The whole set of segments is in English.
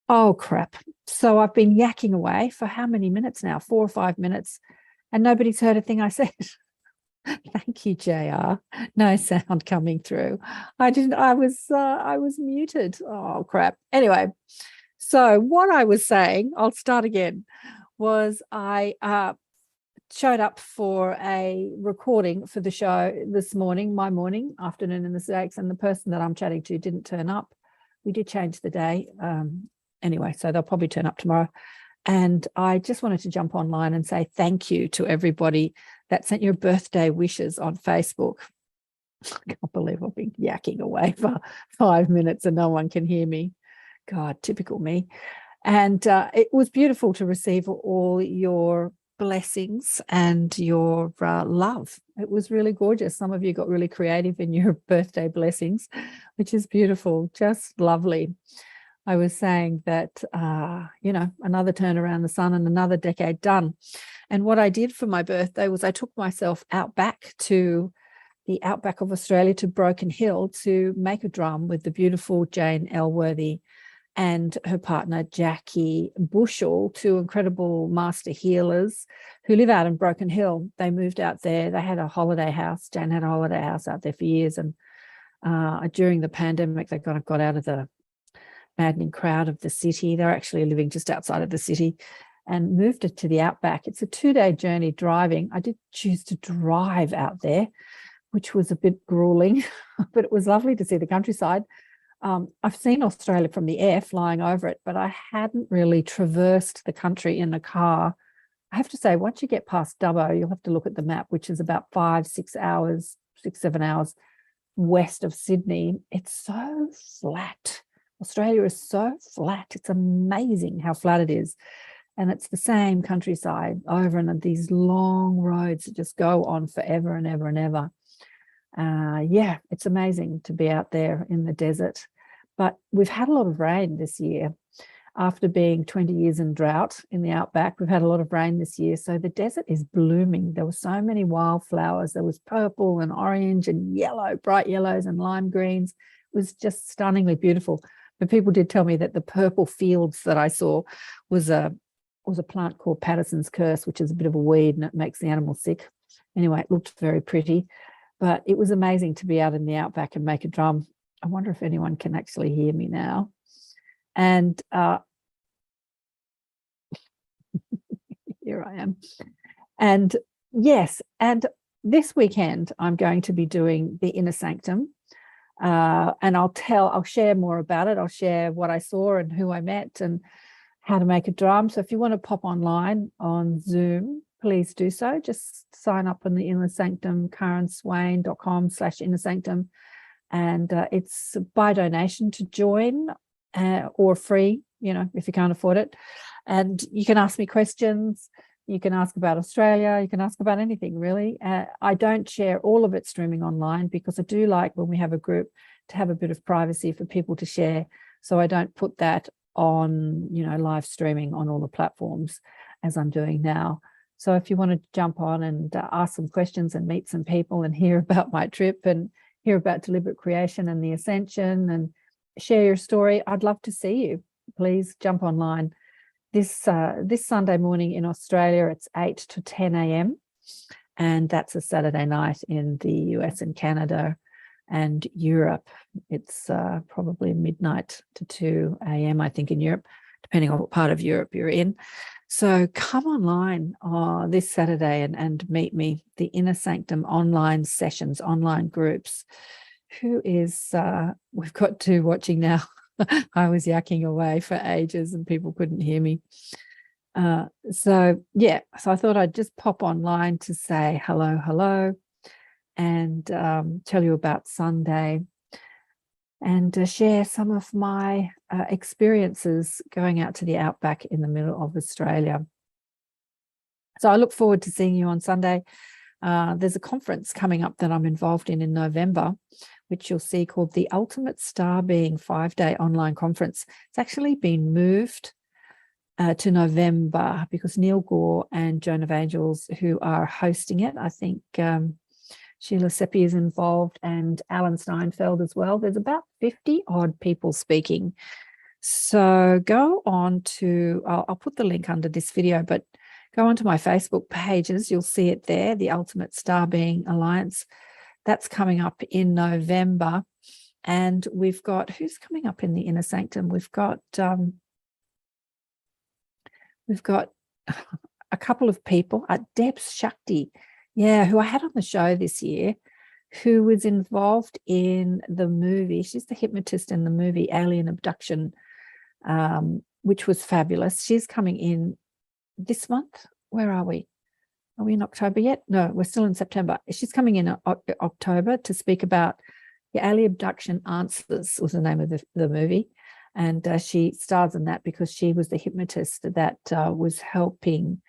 Oh, crap. So I've been yakking away for how many minutes now? 4 or 5 minutes, and nobody's heard a thing I said. Thank you, JR. No sound coming through. I was muted. Oh, crap. Anyway, so what I was saying, I'll start again, was I showed up for a recording for the show this morning, my morning, afternoon in the States, and the person that I'm chatting to didn't turn up. We did change the day. Anyway, so they'll probably turn up tomorrow. And I just wanted to jump online and say thank you to everybody that sent your birthday wishes on Facebook. I can't believe I've been yakking away for 5 minutes and no one can hear me. God, typical me. And it was beautiful to receive all your blessings and your love. It was really gorgeous. Some of you got really creative in your birthday blessings, which is beautiful, just lovely. I was saying that, another turn around the sun and another decade done. And what I did for my birthday was I took myself Outback to the Outback of Australia, to Broken Hill, to make a drum with the beautiful Jane Elworthy and her partner Jackie Bushell, two incredible master healers who live out in Broken Hill. They moved out there. They had a holiday house. Jane had a holiday house out there for years. And during the pandemic, they kind of got out of the maddening crowd of the city. They're actually living just outside of the city and moved it to the Outback. It's a 2-day journey driving. I did choose to drive out there, which was a bit grueling, but it was lovely to see the countryside. I've seen Australia from the air, flying over it, but I hadn't really traversed the country in a car. I have to say, once you get past Dubbo, you'll have to look at the map, which is about 5-6 hours, 6-7 hours west of Sydney. It's so flat. Australia is so flat. It's amazing how flat it is. And it's the same countryside over and these long roads that just go on forever and ever and ever. It's amazing to be out there in the desert. But we've had a lot of rain this year. After being 20 years in drought in the Outback, we've had a lot of rain this year. So the desert is blooming. There were so many wildflowers. There was purple and orange and yellow, bright yellows and lime greens. It was just stunningly beautiful. But people did tell me that the purple fields that I saw was a plant called Patterson's curse, which is a bit of a weed and it makes the animal sick. Anyway, it looked very pretty, but it was amazing to be out in the Outback and make a drum. I wonder if anyone can actually hear me now. And here I am. And yes, and this weekend I'm going to be doing the Inner Sanctum. And I'll share more about it. I'll share what I saw and who I met and how to make a drum. So if you want to pop online on Zoom, please do so. Just sign up on the Inner Sanctum, karenswain.com/Inner Sanctum. And it's by donation to join or free, if you can't afford it. And you can ask me questions. You can ask about Australia. You can ask about anything, really. I don't share all of it streaming online because I do like, when we have a group, to have a bit of privacy for people to share. So I don't put that on, live streaming on all the platforms as I'm doing now. So if you want to jump on and ask some questions and meet some people and hear about my trip and hear about deliberate creation and the Ascension and share your story, I'd love to see you. Please jump online. This Sunday morning in Australia, it's 8 to 10 a.m. And that's a Saturday night in the US and Canada and Europe. It's probably midnight to 2 a.m., I think, in Europe, depending on what part of Europe you're in. So come online this Saturday and meet me. The Inner Sanctum online sessions, online groups. We've got two watching now. I was yakking away for ages and people couldn't hear me. So I thought I'd just pop online to say hello, and tell you about Sunday and share some of my experiences going out to the Outback in the middle of Australia. So I look forward to seeing you on Sunday. There's a conference coming up that I'm involved in November, which you'll see, called the Ultimate Star Being 5-day online conference. It's actually been moved to November because Neil Gore and Joan of Angels, who are hosting it, I think Sheila Seppi is involved and Alan Steinfeld as well. There's about 50 odd people speaking. So go on to, I'll put the link under this video, but go onto my Facebook pages. You'll see it there, the Ultimate Star Being Alliance. That's coming up in November. And we've got, who's coming up in the Inner Sanctum? We've got a couple of people, Debs Shakti, who I had on the show this year, who was involved in the movie. She's the hypnotist in the movie Alien Abduction, which was fabulous. She's coming in this month. Where are we? Are we in October yet? No, we're still in September. She's coming in October to speak about the Alien Abduction Answers was the name of the movie. And she stars in that because she was the hypnotist that was helping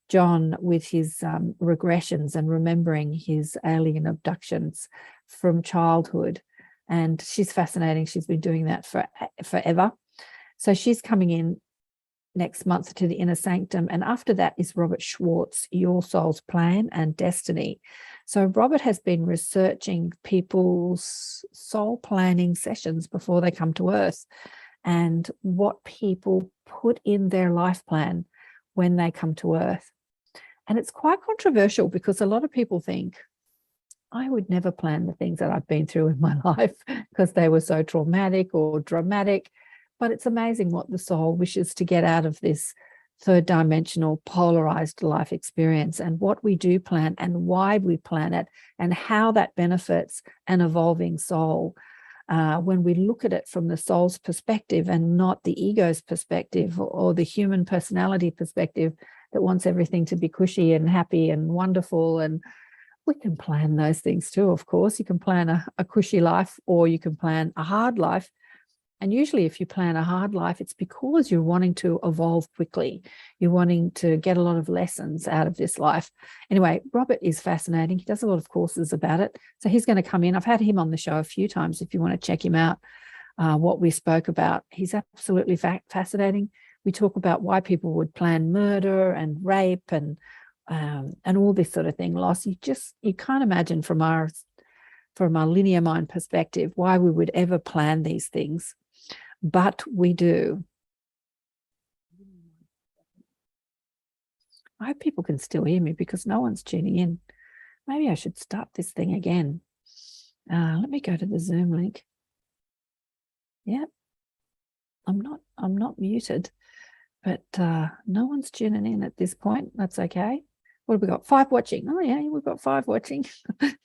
John with his regressions and remembering his alien abductions from childhood. And she's fascinating. She's been doing that forever. So she's coming in next month to the Inner Sanctum. And after that is Robert Schwartz, Your Soul's Plan and Destiny. So Robert has been researching people's soul planning sessions before they come to Earth and what people put in their life plan when they come to Earth. And it's quite controversial because a lot of people think, I would never plan the things that I've been through in my life because they were so traumatic or dramatic. But it's amazing what the soul wishes to get out of this third dimensional polarized life experience, and what we do plan and why we plan it and how that benefits an evolving soul. When we look at it from the soul's perspective and not the ego's perspective or the human personality perspective that wants everything to be cushy and happy and wonderful. And we can plan those things too, of course. You can plan a cushy life, or you can plan a hard life. And usually if you plan a hard life, it's because you're wanting to evolve quickly. You're wanting to get a lot of lessons out of this life. Anyway, Robert is fascinating. He does a lot of courses about it. So he's going to come in. I've had him on the show a few times if you want to check him out, what we spoke about. He's absolutely fascinating. We talk about why people would plan murder and rape and all this sort of thing, loss. You can't imagine from our linear mind perspective why we would ever plan these things. But we do. I hope people can still hear me because no one's tuning in. Maybe I should start this thing again. Let me go to the Zoom link. Yep. I'm not muted, but no one's tuning in at this point. That's okay. What have we got? 5 watching. Oh yeah, we've got 5 watching.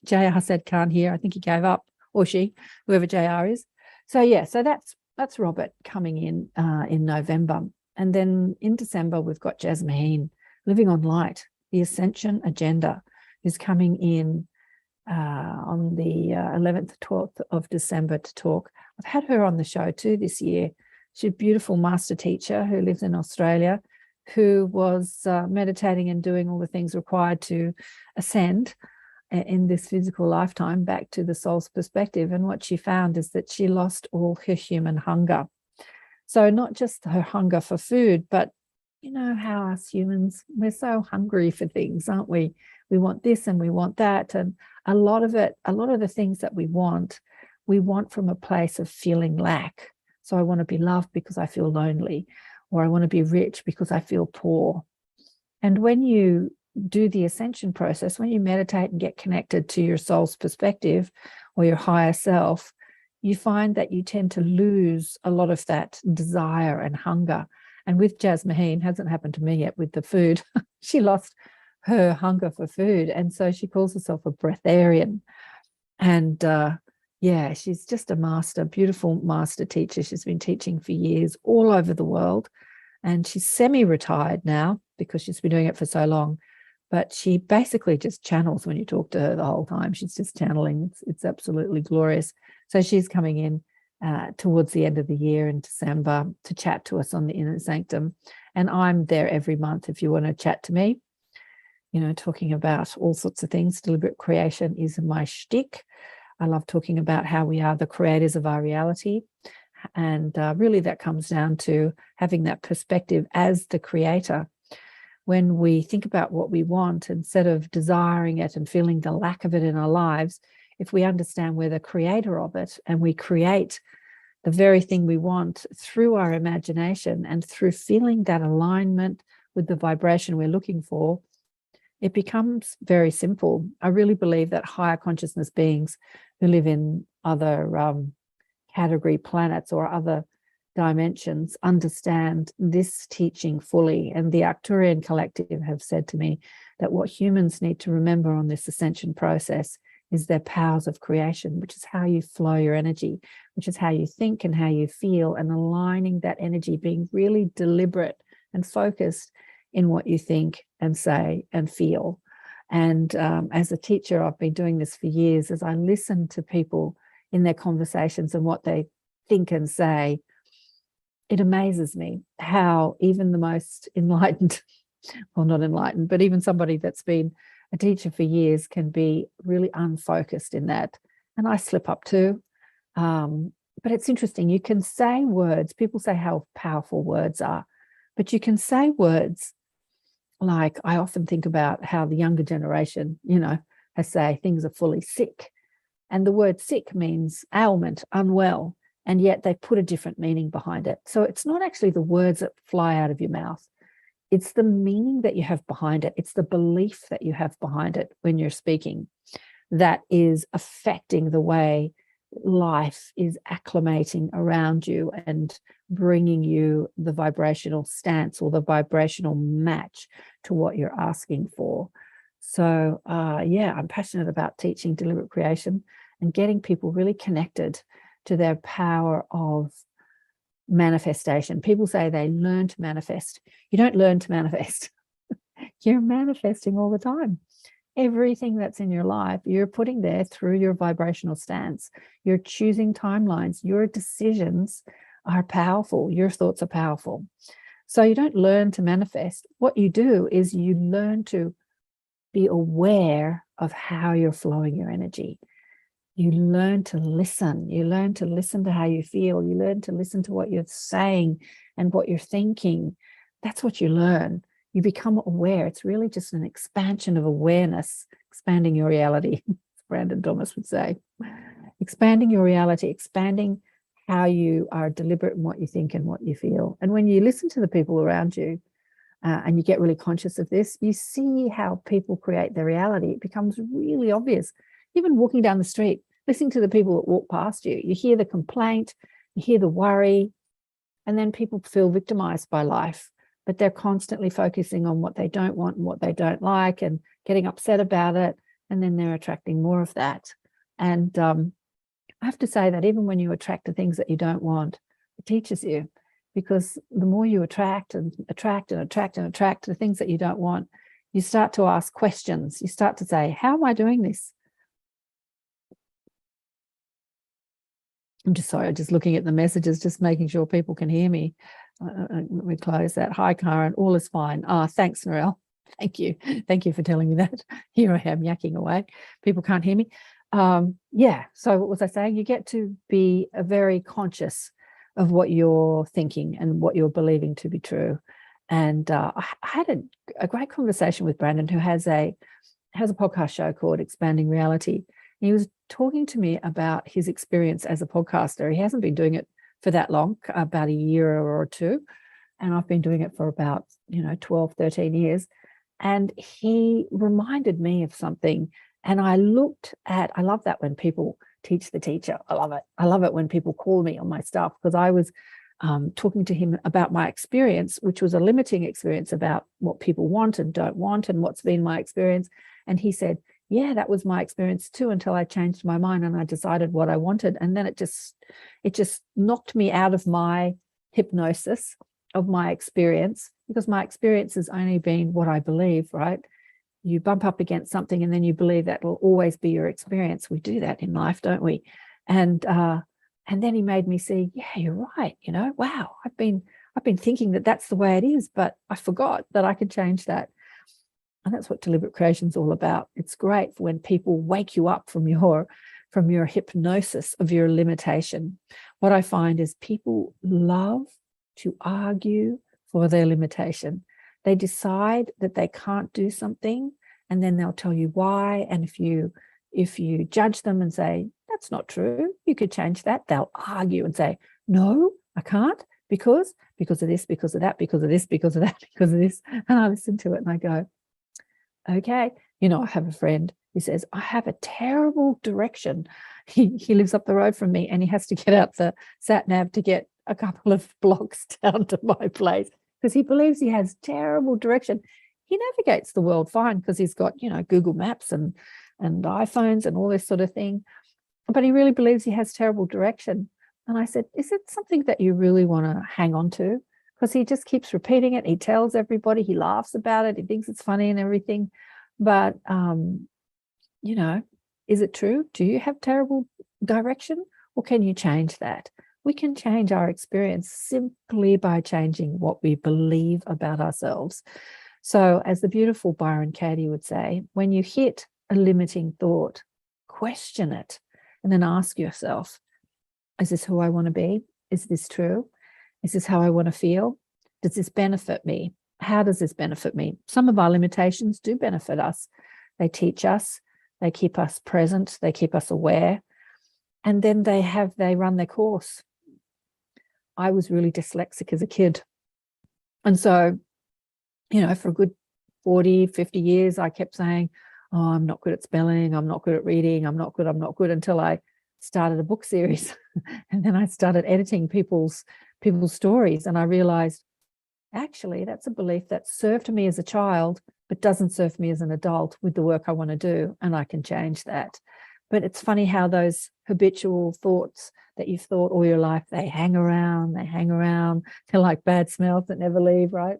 JR said can't hear. I think he gave up, or she, whoever JR is. So yeah, so that's Robert coming in November. And then in December, we've got Jasmine, Living on Light, the Ascension Agenda, is coming in on the 11th, 12th of December to talk. I've had her on the show too this year. She's a beautiful master teacher who lives in Australia, who was meditating and doing all the things required to ascend in this physical lifetime back to the soul's perspective. And what she found is that she lost all her human hunger. So not just her hunger for food, but you know how us humans, we're so hungry for things, aren't we? We want this and we want that. And a lot of the things that we want from a place of feeling lack. So I want to be loved because I feel lonely, or I want to be rich because I feel poor. And when you do the ascension process, when you meditate and get connected to your soul's perspective or your higher self, you find that you tend to lose a lot of that desire and hunger. And with Jasmine, hasn't happened to me yet with the food, she lost her hunger for food. And so she calls herself a breatharian. And she's just a master, beautiful master teacher. She's been teaching for years all over the world. And she's semi-retired now because she's been doing it for so long. But she basically just channels when you talk to her the whole time. She's just channeling. It's absolutely glorious. So she's coming in towards the end of the year in December to chat to us on the Inner Sanctum. And I'm there every month if you want to chat to me, talking about all sorts of things. Deliberate creation is my shtick. I love talking about how we are the creators of our reality. And really that comes down to having that perspective as the creator. When we think about what we want, instead of desiring it and feeling the lack of it in our lives, if we understand we're the creator of it and we create the very thing we want through our imagination and through feeling that alignment with the vibration we're looking for, it becomes very simple. I really believe that higher consciousness beings who live in other category planets or other dimensions understand this teaching fully. And the Arcturian Collective have said to me that what humans need to remember on this ascension process is their powers of creation, which is how you flow your energy, which is how you think and how you feel, and aligning that energy, being really deliberate and focused in what you think and say and feel. And as a teacher, I've been doing this for years. As I listen to people in their conversations and what they think and say, it amazes me how even the most enlightened, well, not enlightened, but even somebody that's been a teacher for years can be really unfocused in that. And I slip up too. But it's interesting. You can say words. People say how powerful words are, but you can say words like, I often think about how the younger generation, they say things are fully sick. And the word sick means ailment, unwell. And yet they put a different meaning behind it. So it's not actually the words that fly out of your mouth. It's the meaning that you have behind it. It's the belief that you have behind it when you're speaking that is affecting the way life is acclimating around you and bringing you the vibrational stance or the vibrational match to what you're asking for. So, I'm passionate about teaching deliberate creation and getting people really connected to their power of manifestation. People say they learn to manifest. You don't learn to manifest. You're manifesting all the time. Everything that's in your life, you're putting there through your vibrational stance. You're choosing timelines. Your decisions are powerful. Your thoughts are powerful. So you don't learn to manifest. What you do is you learn to be aware of how you're flowing your energy. You learn to listen. You learn to listen to how you feel. You learn to listen to what you're saying and what you're thinking. That's what you learn. You become aware. It's really just an expansion of awareness, expanding your reality, as Brandon Thomas would say. Expanding your reality, expanding how you are deliberate in what you think and what you feel. And when you listen to the people around you and you get really conscious of this, you see how people create their reality. It becomes really obvious. Even walking down the street, listening to the people that walk past you, you hear the complaint, you hear the worry, and then people feel victimized by life, but they're constantly focusing on what they don't want and what they don't like and getting upset about it, and then they're attracting more of that. And I have to say that even when you attract the things that you don't want, it teaches you, because the more you attract and attract and attract and attract the things that you don't want, you start to ask questions. You start to say, how am I doing this? I'm just sorry, just looking at the messages, just making sure people can hear me. We close that. Hi, Karen, all is fine. Thanks, Narelle. Thank you. Thank you for telling me that. Here I am yakking away. People can't hear me. So what was I saying? You get to be very conscious of what you're thinking and what you're believing to be true. And I had a great conversation with Brandon, who has a podcast show called Expanding Reality. And he was talking to me about his experience as a podcaster. He hasn't been doing it for that long, about a year or two. And I've been doing it for about, 12, 13 years. And he reminded me of something. And I love that when people teach the teacher. I love it. I love it when people call me on my stuff, because I was talking to him about my experience, which was a limiting experience about what people want and don't want and what's been my experience. And he said, yeah, that was my experience too, until I changed my mind and I decided what I wanted. And then it just knocked me out of my hypnosis of my experience, because my experience has only been what I believe, right? You bump up against something and then you believe that will always be your experience. We do that in life, don't we? And then he made me see, yeah, you're right. Wow, I've been thinking that that's the way it is, but I forgot that I could change that. And that's what deliberate creation is all about. It's great when people wake you up from your hypnosis of your limitation. What I find is people love to argue for their limitation. They decide that they can't do something, and then they'll tell you why. And if you If you judge them and say, that's not true, you could change that, they'll argue and say, no, I can't, because of this, because of that, because of this, because of that, because of this. And I listen to it and I go, okay. I have a friend who says, I have a terrible direction. He lives up the road from me and he has to get out the sat nav to get a couple of blocks down to my place because he believes he has terrible direction. He navigates the world fine because he's got, Google Maps and iPhones and all this sort of thing. But he really believes he has terrible direction. And I said, is it something that you really want to hang on to? Because he just keeps repeating it. He tells everybody, he laughs about it. He thinks it's funny and everything. But, is it true? Do you have terrible direction? Or can you change that? We can change our experience simply by changing what we believe about ourselves. So as the beautiful Byron Katie would say, when you hit a limiting thought, question it and then ask yourself, is this who I want to be? Is this true? Is this how I want to feel? Does this benefit me? How does this benefit me? Some of our limitations do benefit us. They teach us, they keep us present, they keep us aware, and then they run their course. I was really dyslexic as a kid. And so, for a good 40, 50 years, I kept saying, oh, I'm not good at spelling, I'm not good at reading, I'm not good, until I started a book series. And then I started editing people's stories. And I realized, actually, that's a belief that served me as a child, but doesn't serve me as an adult with the work I want to do. And I can change that. But it's funny how those habitual thoughts that you've thought all your life, they hang around. They're like bad smells that never leave, right?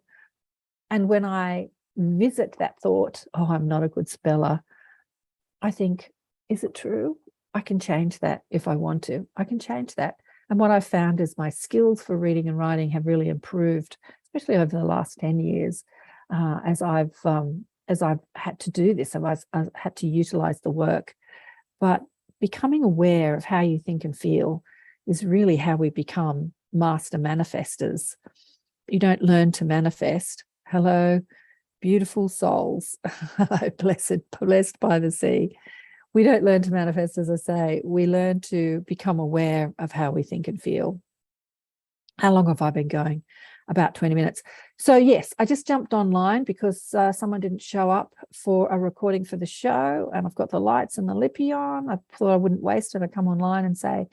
And when I visit that thought, oh, I'm not a good speller, I think, is it true? I can change that if I want to. I can change that. And what I've found is my skills for reading and writing have really improved, especially over the last 10 years, as I've had to do this, I've had to utilize the work. But becoming aware of how you think and feel is really how we become master manifestors. You don't learn to manifest. Hello, beautiful souls, blessed by the sea. We don't learn to manifest, as I say. We learn to become aware of how we think and feel. How long have I been going? About 20 minutes. So yes, I just jumped online because someone didn't show up for a recording for the show, and I've got the lights and the lippy on. I thought I wouldn't waste it. I come online and say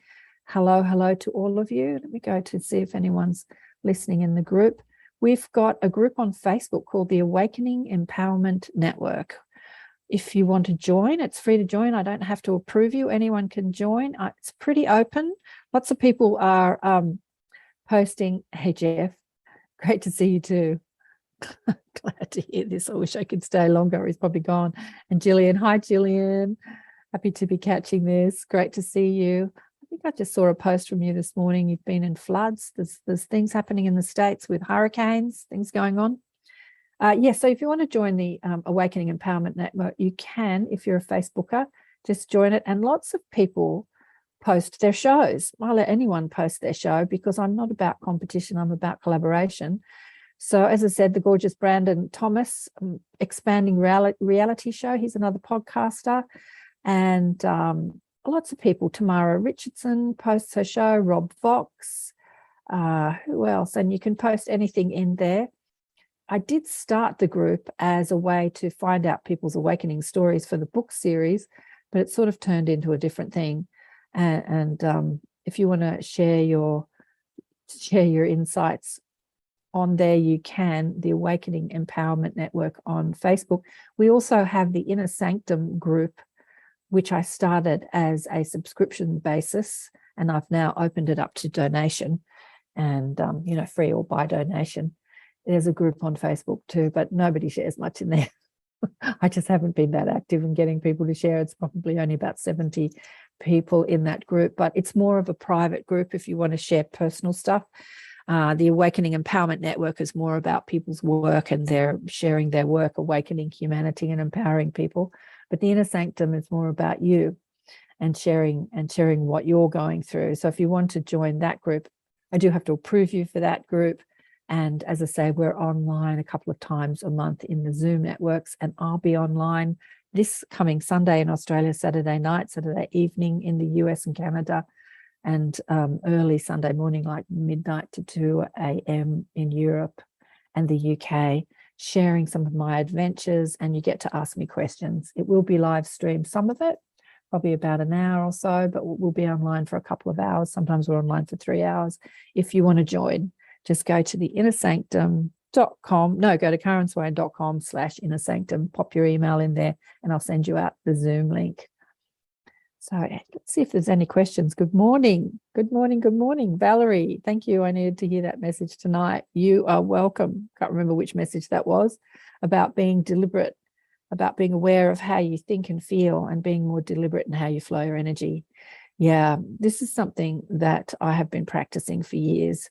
hello to all of you. Let me go to see if anyone's listening in the group. We've got a group on Facebook called the Awakening Empowerment Network. If you want to join, it's free to join. I don't have to approve you. Anyone can join. It's pretty open. Lots of people are posting. Hey, Jeff, great to see you too. Glad to hear this. I wish I could stay longer. He's probably gone. And Gillian, hi, Gillian. Happy to be catching this. Great to see you. I think I just saw a post from you this morning. You've been in floods. There's things happening in the States with hurricanes, things going on. Yes, so if you want to join the Awakening Empowerment Network, you can. If you're a Facebooker, just join it. And lots of people post their shows. I'll let anyone post their show because I'm not about competition, I'm about collaboration. So as I said, the gorgeous Brandon Thomas, Expanding Reality Show, he's another podcaster. And lots of people, Tamara Richardson posts her show, Rob Fox, who else? And you can post anything in there. I did start the group as a way to find out people's awakening stories for the book series, but it sort of turned into a different thing. And if you want to share your insights on there, you can. The Awakening Empowerment Network on Facebook. We also have the Inner Sanctum group, which I started as a subscription basis, and I've now opened it up to donation, and free or by donation. There's a group on Facebook too, but nobody shares much in there. I just haven't been that active in getting people to share. It's probably only about 70 people in that group, but it's more of a private group if you want to share personal stuff. The Awakening Empowerment Network is more about people's work, and they're sharing their work, awakening humanity and empowering people. But the Inner Sanctum is more about you and sharing what you're going through. So if you want to join that group, I do have to approve you for that group. And as I say, we're online a couple of times a month in the Zoom networks, and I'll be online this coming Sunday in Australia, Saturday night, Saturday evening in the US and Canada, and early Sunday morning, like midnight to 2 a.m. in Europe and the UK, sharing some of my adventures, and you get to ask me questions. It will be live streamed, some of it, probably about an hour or so, but we'll be online for a couple of hours. Sometimes we're online for 3 hours. If you want to join, just go to the innersanctum.com. No, go to karenswain.com/innersanctum, pop your email in there, and I'll send you out the Zoom link. So let's see if there's any questions. Good morning. Good morning. Good morning. Valerie, thank you. I needed to hear that message tonight. You are welcome. Can't remember which message that was, about being deliberate, about being aware of how you think and feel, and being more deliberate in how you flow your energy. Yeah, this is something that I have been practicing for years,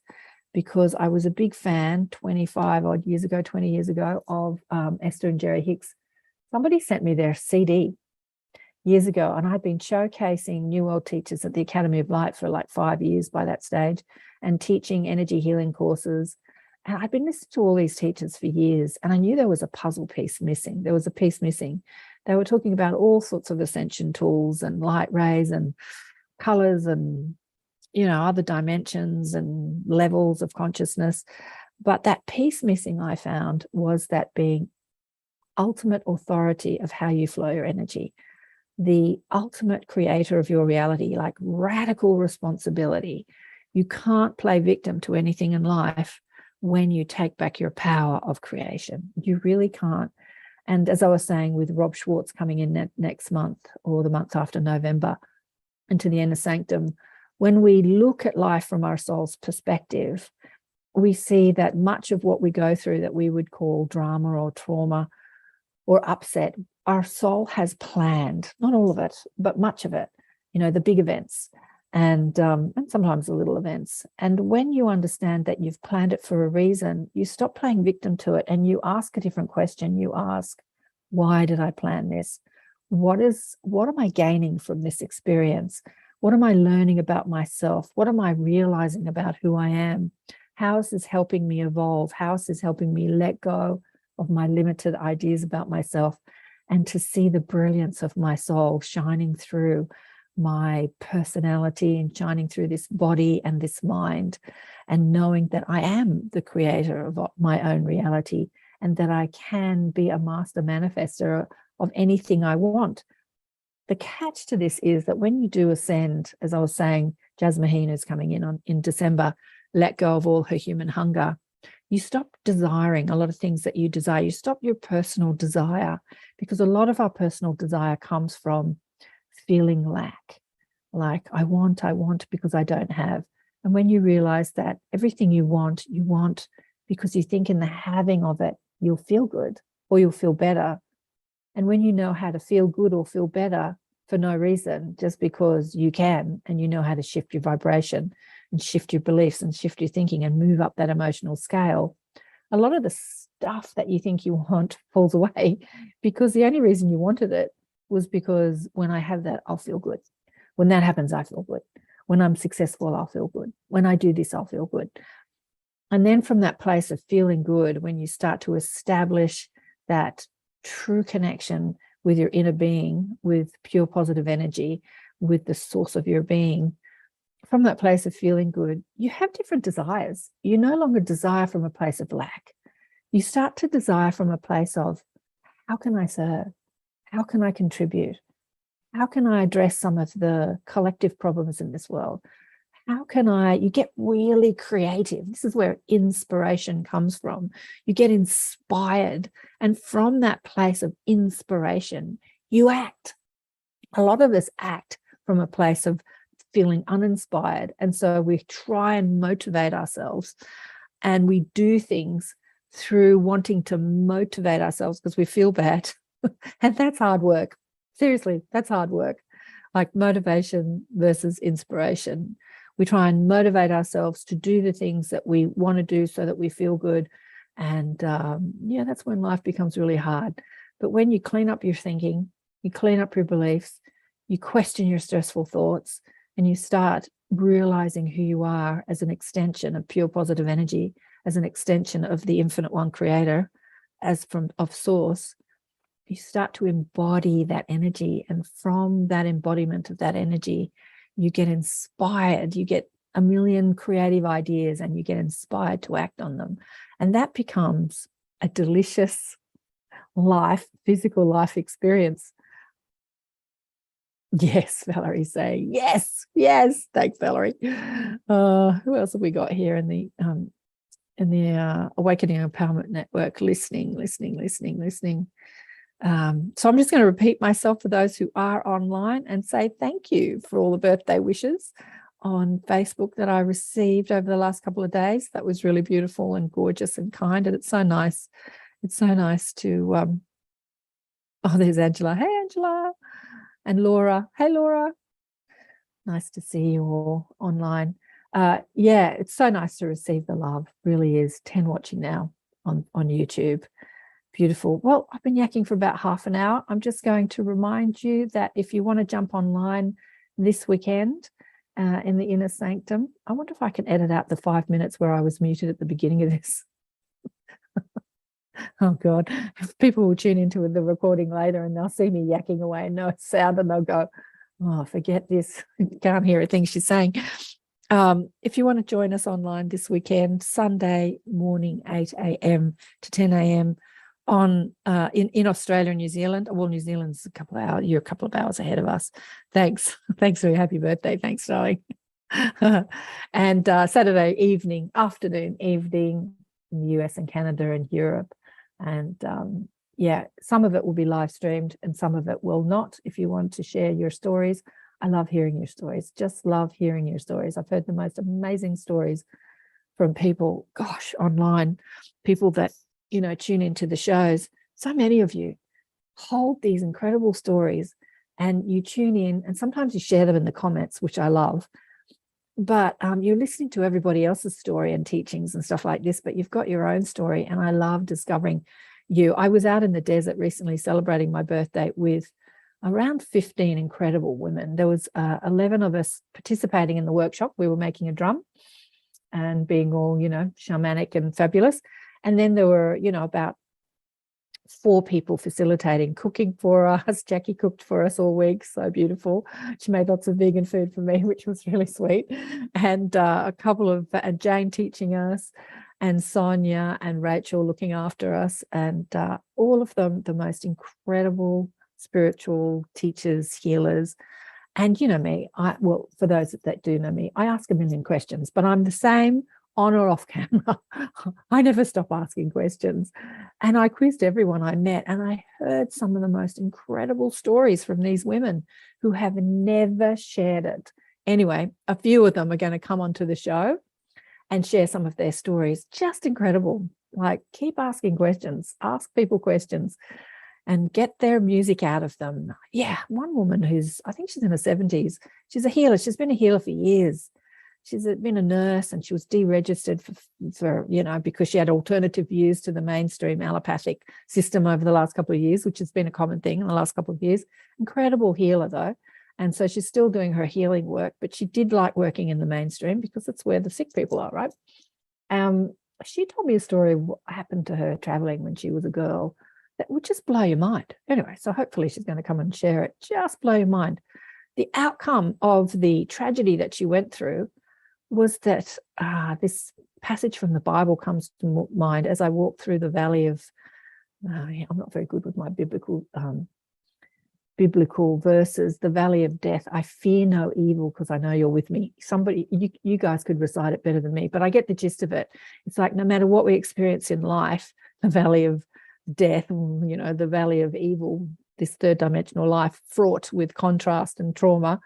because I was a big fan 25 odd years ago, 20 years ago, of Esther and Jerry Hicks. Somebody sent me their CD years ago, and I'd been showcasing New World teachers at the Academy of Light for like 5 years by that stage, and teaching energy healing courses. And I'd been listening to all these teachers for years, and I knew there was a puzzle piece missing. There was a piece missing. They were talking about all sorts of ascension tools and light rays and colors and, other dimensions and levels of consciousness. But that piece missing, I found, was that being ultimate authority of how you flow your energy, the ultimate creator of your reality, like radical responsibility. You can't play victim to anything in life when you take back your power of creation. You really can't. And as I was saying, with Rob Schwartz coming in next month, or the month after November, into the inner sanctum, when we look at life from our soul's perspective, we see that much of what we go through that we would call drama or trauma or upset, our soul has planned, not all of it, but much of it, the big events and sometimes the little events. And when you understand that you've planned it for a reason, you stop playing victim to it, and you ask a different question. You ask, why did I plan this? What am I gaining from this experience? What am I learning about myself? What am I realizing about who I am? How is this helping me evolve? How is this helping me let go of my limited ideas about myself, and to see the brilliance of my soul shining through my personality and shining through this body and this mind, and knowing that I am the creator of my own reality, and that I can be a master manifester of anything I want. The catch to this is that when you do ascend, as I was saying, Jasmine, who's coming in December, let go of all her human hunger. You stop desiring a lot of things that you desire. You stop your personal desire, because a lot of our personal desire comes from feeling lack. Like, I want because I don't have. And when you realize that everything you want because you think in the having of it, you'll feel good or you'll feel better. And when you know how to feel good or feel better for no reason, just because you can, and you know how to shift your vibration and shift your beliefs and shift your thinking and move up that emotional scale, a lot of the stuff that you think you want falls away, because the only reason you wanted it was because when I have that, I'll feel good. When that happens, I feel good. When I'm successful, I'll feel good. When I do this, I'll feel good. And then from that place of feeling good, when you start to establish that true connection with your inner being, with pure positive energy, with the source of your being, from that place of feeling good, you have different desires. You no longer desire from a place of lack. You start to desire from a place of, how can I serve? How can I contribute? How can I address some of the collective problems in this world? You get really creative. This is where inspiration comes from. You get inspired. And from that place of inspiration, you act. A lot of us act from a place of feeling uninspired. And so we try and motivate ourselves, and we do things through wanting to motivate ourselves because we feel bad. And that's hard work. Seriously, that's hard work. Like motivation versus inspiration. We try and motivate ourselves to do the things that we want to do so that we feel good. And that's when life becomes really hard. But when you clean up your thinking, you clean up your beliefs, you question your stressful thoughts, and you start realizing who you are as an extension of pure positive energy, as an extension of the infinite one creator, of source, you start to embody that energy. And from that embodiment of that energy, you get inspired, you get a million creative ideas, and you get inspired to act on them. And that becomes a delicious life, physical life experience. Yes, Valerie saying yes, yes. Thanks, Valerie. Who else have we got here in the Awakening Empowerment Network? Listening. So I'm just going to repeat myself for those who are online and say thank you for all the birthday wishes on Facebook that I received over the last couple of days. That was really beautiful and gorgeous and kind, and it's so nice. It's so nice to there's Angela. Hey, Angela. And Laura. Hey, Laura. Nice to see you all online. Yeah, it's so nice to receive the love. Really is. 10 watching now on YouTube. Beautiful. Well, I've been yakking for about half an hour. I'm just going to remind you that if you want to jump online this weekend in the inner sanctum, I wonder if I can edit out the 5 minutes where I was muted at the beginning of this. Oh God, people will tune into the recording later and they'll see me yakking away and no sound, and they'll go, oh, forget this. Can't hear a thing she's saying. If you want to join us online this weekend, Sunday morning, 8 a.m. to 10 a.m. on in Australia and New Zealand. Well, New Zealand's a couple of hours. You're a couple of hours ahead of us. Thanks for your happy birthday. Thanks, darling. And Saturday afternoon, evening in the US and Canada and Europe. And yeah, some of it will be live streamed and some of it will not. If you want to share your stories, I love hearing your stories. Just love hearing your stories. I've heard the most amazing stories from people, gosh, online, people that, you know, tune into the shows. So many of you hold these incredible stories and you tune in, and sometimes you share them in the comments, which I love. But you're listening to everybody else's story and teachings and stuff like this, but you've got your own story, and I love discovering you. I was out in the desert recently celebrating my birthday with around 15 incredible women. There was 11 of us participating in the workshop. We were making a drum and being all, you know, shamanic and fabulous. And then there were, you know, about 4 people facilitating, cooking for us. Jackie cooked for us all week. So beautiful. She made lots of vegan food for me, which was really sweet. And a couple of, Jane teaching us, and Sonia and Rachel looking after us. And all of them, the most incredible spiritual teachers, healers. And you know me, well, for those that do know me, I ask a million questions, but I'm the same on or off camera. I never stop asking questions. And I quizzed everyone I met, and I heard some of the most incredible stories from these women who have never shared it. Anyway, a few of them are going to come onto the show and share some of their stories. Just incredible. Like, keep asking questions, ask people questions and get their music out of them. Yeah, one woman I think she's in her 70s. She's a healer. She's been a healer for years. She's been a nurse, and she was deregistered for you know, because she had alternative views to the mainstream allopathic system over the last couple of years, which has been a common thing in the last couple of years. Incredible healer though. And so she's still doing her healing work, but she did like working in the mainstream because it's where the sick people are, right? She told me a story of what happened to her traveling when she was a girl that would just blow your mind. Anyway, so hopefully she's going to come and share it. Just blow your mind. The outcome of the tragedy that she went through was that this passage from the Bible comes to mind as I walk through the valley of, I'm not very good with my biblical verses, the valley of death. I fear no evil because I know you're with me. Somebody, you guys could recite it better than me, but I get the gist of it. It's like no matter what we experience in life, the valley of death, you know, the valley of evil, this third dimensional life fraught with contrast and trauma,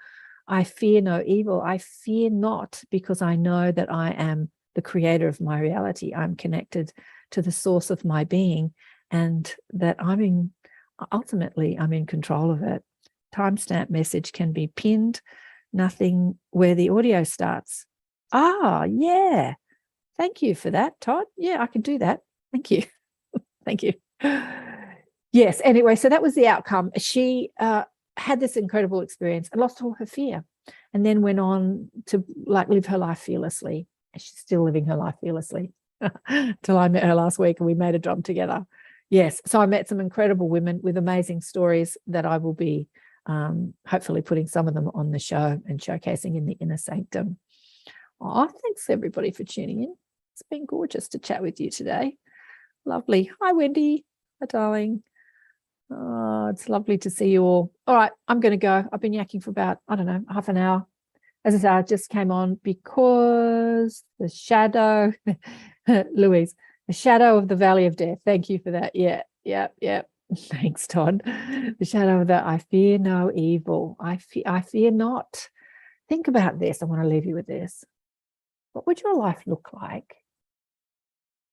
I fear no evil. I fear not, because I know that I am the creator of my reality. I'm connected to the source of my being, and that ultimately I'm in control of it. Timestamp message can be pinned, nothing where the audio starts. Yeah. Thank you for that, Todd. Yeah, I can do that. Thank you. Thank you. Yes, anyway, so that was the outcome. She had this incredible experience and lost all her fear, and then went on to like live her life fearlessly. And she's still living her life fearlessly till I met her last week and we made a drum together. Yes. So I met some incredible women with amazing stories that I will be hopefully putting some of them on the show and showcasing in the Inner Sanctum. Oh, thanks everybody for tuning in. It's been gorgeous to chat with you today. Lovely. Hi, Wendy. Hi, darling. Oh, it's lovely to see you all. All right, I'm going to go. I've been yakking for about, I don't know, half an hour. As I said, I just came on because the shadow, Louise, the shadow of the valley of death. Thank you for that. Yeah. Thanks, Todd. The shadow of that. I fear no evil. I fear not. Think about this. I want to leave you with this. What would your life look like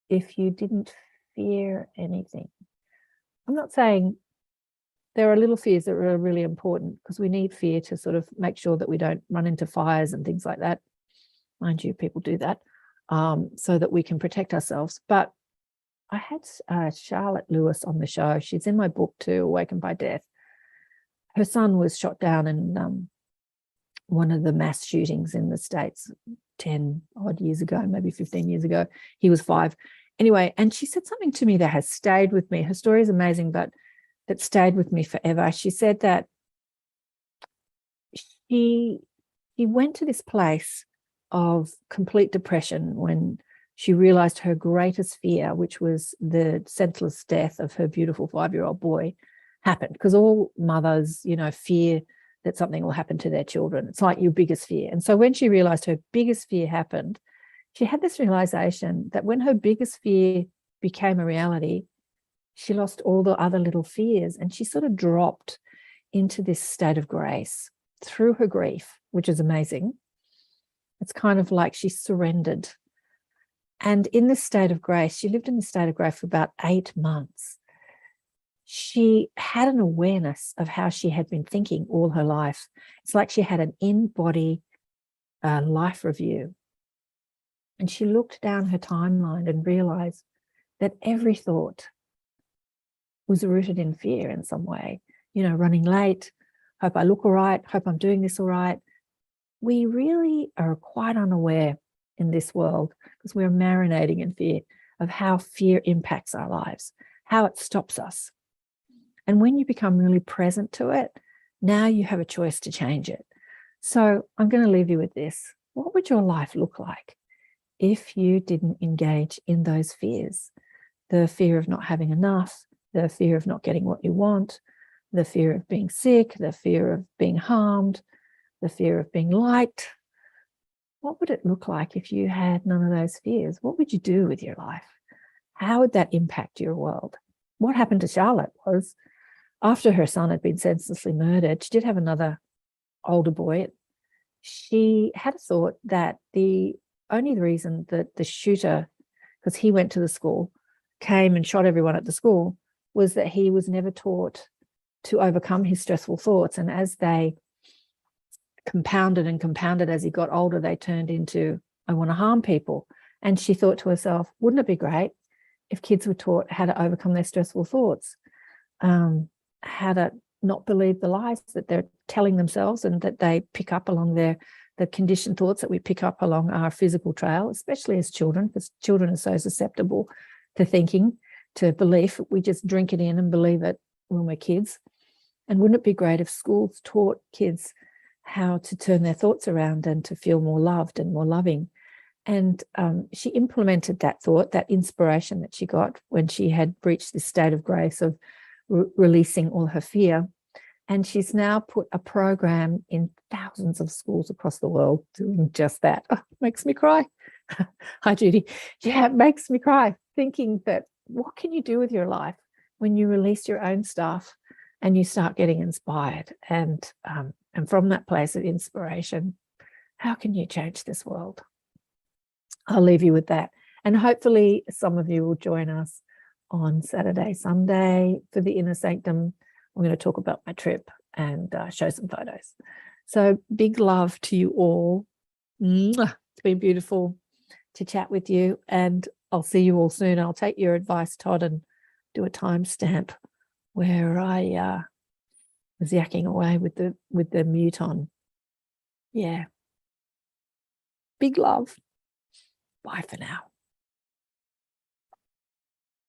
if you didn't fear anything? I'm not saying there are little fears that are really important, because we need fear to sort of make sure that we don't run into fires and things like that. Mind you, people do that so that we can protect ourselves. But I had Charlotte Lewis on the show. She's in my book too, Awakened by Death. Her son was shot down in one of the mass shootings in the States 10 odd years ago, maybe 15 years ago. He was 5. Anyway, and she said something to me that has stayed with me. Her story is amazing, but that stayed with me forever. She said that he went to this place of complete depression when she realized her greatest fear, which was the senseless death of her beautiful 5-year-old boy, happened. Because all mothers, fear that something will happen to their children. It's like your biggest fear. And so when she realized her biggest fear happened, she had this realization that when her biggest fear became a reality, she lost all the other little fears, and she sort of dropped into this state of grace through her grief, which is amazing. It's kind of like she surrendered. And in this state of grace, she lived in this state of grace for about 8 months. She had an awareness of how she had been thinking all her life. It's like she had an in-body life review. And she looked down her timeline and realized that every thought was rooted in fear in some way. Running late, hope I look all right, hope I'm doing this all right. We really are quite unaware in this world, because we're marinating in fear, of how fear impacts our lives, how it stops us. And when you become really present to it, now you have a choice to change it. So I'm going to leave you with this. What would your life look like if you didn't engage in those fears? The fear of not having enough, the fear of not getting what you want, the fear of being sick, the fear of being harmed, the fear of being liked. What would it look like if you had none of those fears? What would you do with your life? How would that impact your world? What happened to Charlotte was, after her son had been senselessly murdered, she did have another older boy. She had a thought that the only reason that the shooter, because he went to the school, came and shot everyone at the school, was that he was never taught to overcome his stressful thoughts. And as they compounded as he got older, they turned into, I want to harm people. And she thought to herself, wouldn't it be great if kids were taught how to overcome their stressful thoughts, how to not believe the lies that they're telling themselves and that they pick up along the conditioned thoughts that we pick up along our physical trail, especially as children, because children are so susceptible to thinking, to belief. We just drink it in and believe it when we're kids. And wouldn't it be great if schools taught kids how to turn their thoughts around and to feel more loved and more loving? And she implemented that thought, that inspiration that she got when she had reached this state of grace of releasing all her fear. And she's now put a program in thousands of schools across the world doing just that. Oh, it makes me cry. Hi, Judy. Yeah, it makes me cry thinking that what can you do with your life when you release your own stuff and you start getting inspired? And from that place of inspiration, how can you change this world? I'll leave you with that. And hopefully some of you will join us on Saturday, Sunday for the Inner Sanctum. I'm going to talk about my trip and show some photos. So big love to you all. Mwah. It's been beautiful to chat with you, and I'll see you all soon. I'll take your advice, Todd, and do a timestamp where I was yakking away with the mute on. Yeah. Big love. Bye for now.